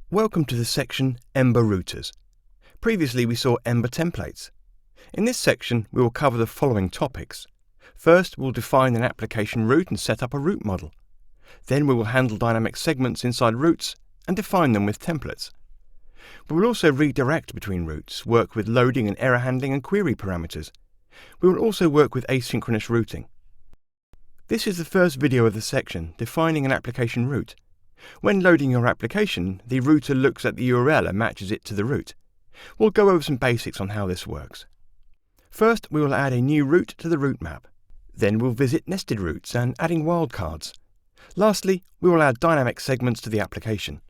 Welcome to the section Ember routers. Previously we saw Ember templates. In this section we will cover the following topics. First, we'll define an application route and set up a route model. Then we will handle dynamic segments inside routes and define them with templates. We will also redirect between routes, work with loading and error handling and query parameters. We will also work with asynchronous routing. This is the first video of the section, defining an application route. When loading your application, the router looks at the URL and matches it to the route. We'll go over some basics on how this works. First, we will add a new route to the route map. Then we'll visit nested routes and adding wildcards. Lastly, we will add dynamic segments to the application.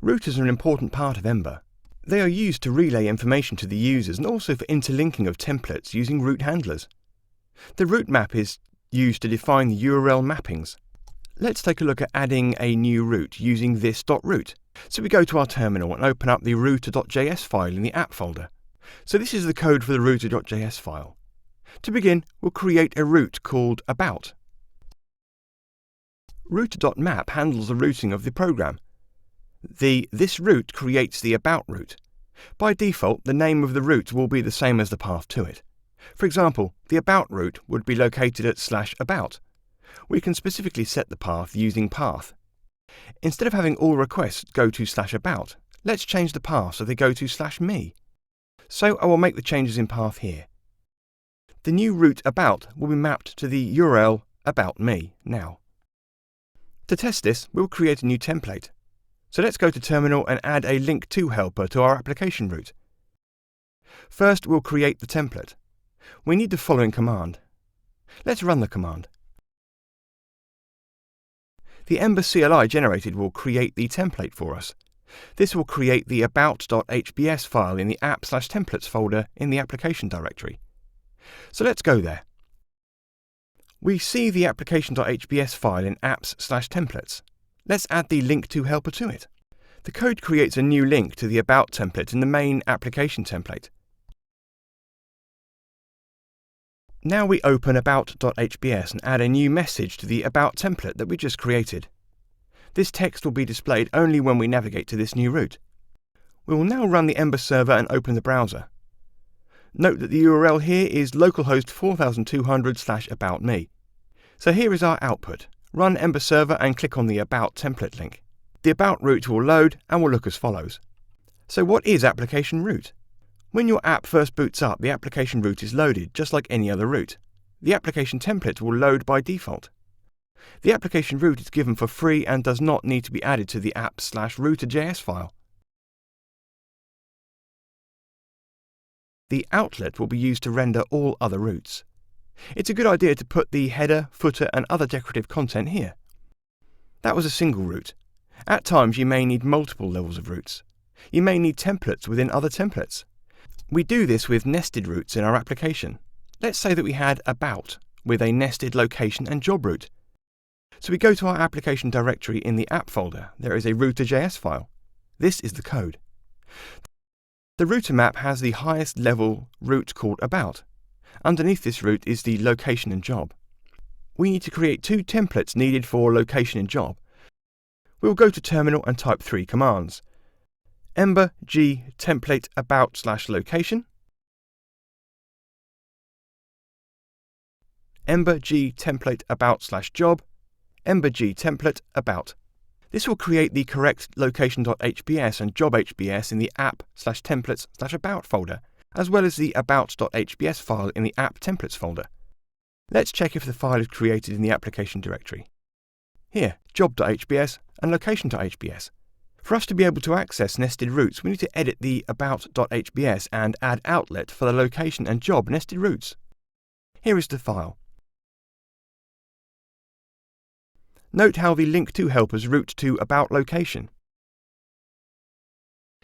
Routers are an important part of Ember. They are used to relay information to the users and also for interlinking of templates using route handlers. The route map is used to define the URL mappings. Let's take a look at adding a new route using this .route. So we go to our terminal and open up the router.js file in the app folder. So this is the code for the router.js file. To begin, we'll create a route called about. Router.map handles the routing of the program. This route creates the about route. By default, the name of the route will be the same as the path to it. For example, the about route would be located at /about. We can specifically set the path using path. Instead of having all requests go to /about, let's change the path so they go to /me. So I will make the changes in path here. The new route about will be mapped to the URL about me now. To test this, we'll create a new template. So let's go to terminal and add a link to helper to our application route. First, we'll create the template. We need the following command. Let's run the command. The Ember CLI generated will create the template for us. This will create the about.hbs file in the app/templates folder in the application directory. So let's go there. We see the application.hbs file in apps/templates. Let's add the link to helper to it. The code creates a new link to the about template in the main application template. Now we open about.hbs and add a new message to the about template that we just created. This text will be displayed only when we navigate to this new route. We will now run the Ember server and open the browser. Note that the URL here is localhost 4200/aboutme. So here is our output. Run Ember server and click on the about template link. The about route will load and will look as follows. So what is application route? When your app first boots up, the application route is loaded, just like any other route. The application template will load by default. The application route is given for free and does not need to be added to the app/router.js file. The outlet will be used to render all other routes. It's a good idea to put the header, footer and other decorative content here. That was a single route. At times you may need multiple levels of routes. You may need templates within other templates. We do this with nested routes in our application. Let's say that we had about with a nested location and job route. So we go to our application directory in the app folder. There is a router.js file. This is the code. The router map has the highest level route called about. Underneath this route is the location and job. We need to create two templates needed for location and job. We will go to terminal and type 3 commands. Ember.g template about/location. Ember.g template about/job. Ember.g template about. This will create the correct location.hbs and job.hbs in the app/templates/about folder, as well as the about.hbs file in the app templates folder. Let's check if the file is created in the application directory. Here, job.hbs and location.hbs. For us to be able to access nested routes, we need to edit the about.hbs and add outlet for the location and job nested routes. Here is the file. Note how the link to helpers route to about location.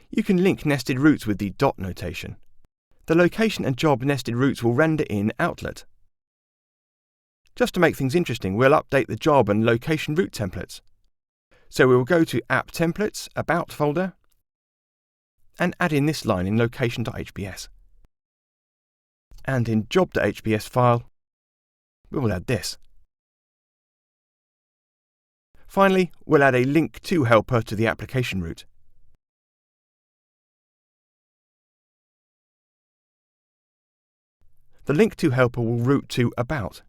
You can link nested routes with the dot notation. The location and job nested routes will render in outlet. Just to make things interesting, we'll update the job and location route templates. So we will go to app templates, about folder, and add in this line in location.hbs. And in job.hbs file, we will add this. Finally, we'll add a link to helper to the application route. The link to helper will route to About.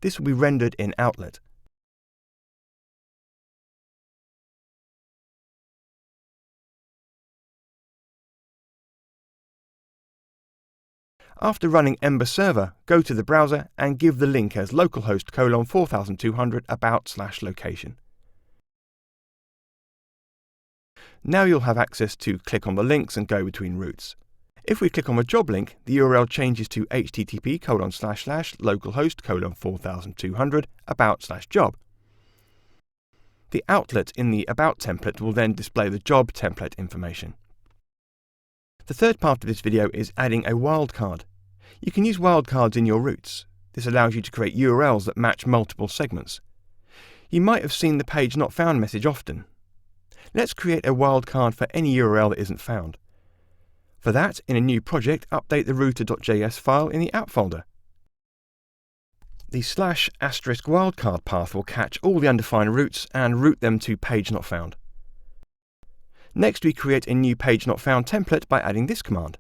This will be rendered in Outlet. After running Ember server, go to the browser and give the link as localhost :4200 about/location. Now you'll have access to click on the links and go between routes. If we click on the job link, the URL changes to http://localhost :4200 about/job. The outlet in the About template will then display the job template information. The third part of this video is adding a wildcard. You can use wildcards in your routes. This allows you to create URLs that match multiple segments. You might have seen the page not found message often. Let's create a wildcard for any URL that isn't found. For that, in a new project, update the router.js file in the app folder. The /* wildcard path will catch all the undefined routes and route them to page not found. Next, we create a new page not found template by adding this command.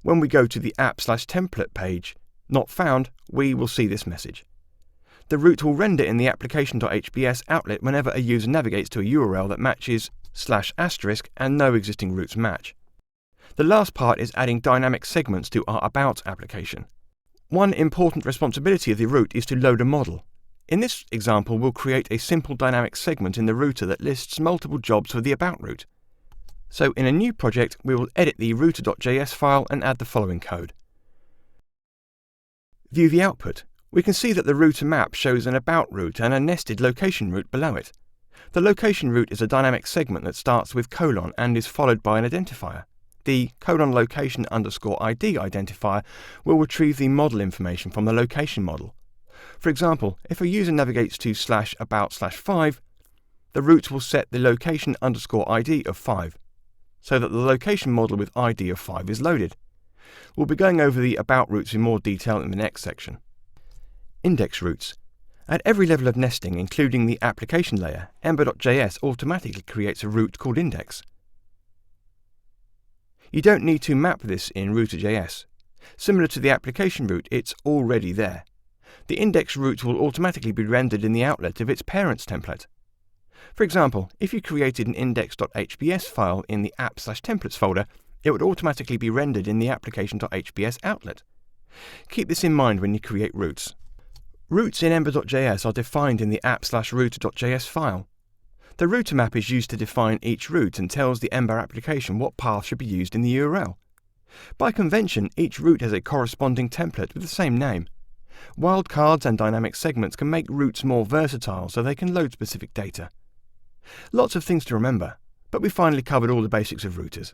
When we go to the app/template page, not found, we will see this message. The route will render in the application.hbs outlet whenever a user navigates to a URL that matches /* and no existing routes match. The last part is adding dynamic segments to our About application. One important responsibility of the route is to load a model. In this example, we'll create a simple dynamic segment in the router that lists multiple jobs for the About route. So in a new project, we will edit the router.js file and add the following code. View the output. We can see that the router map shows an About route and a nested location route below it. The location route is a dynamic segment that starts with : and is followed by an identifier. The :location_ID identifier will retrieve the model information from the location model. For example, if a user navigates to /about/5, the route will set the location_ID of 5, so that the location model with ID of 5 is loaded. We'll be going over the About routes in more detail in the next section. Index routes. At every level of nesting, including the application layer, Ember.js automatically creates a route called index. You don't need to map this in router.js. Similar to the application route, it's already there. The index route will automatically be rendered in the outlet of its parent's template. For example, if you created an index.hbs file in the app/templates folder, it would automatically be rendered in the application.hbs outlet. Keep this in mind when you create routes. Routes in Ember.js are defined in the app/router.js file. The router map is used to define each route and tells the Ember application what path should be used in the URL. By convention, each route has a corresponding template with the same name. Wildcards and dynamic segments can make routes more versatile so they can load specific data. Lots of things to remember, but we finally covered all the basics of routers.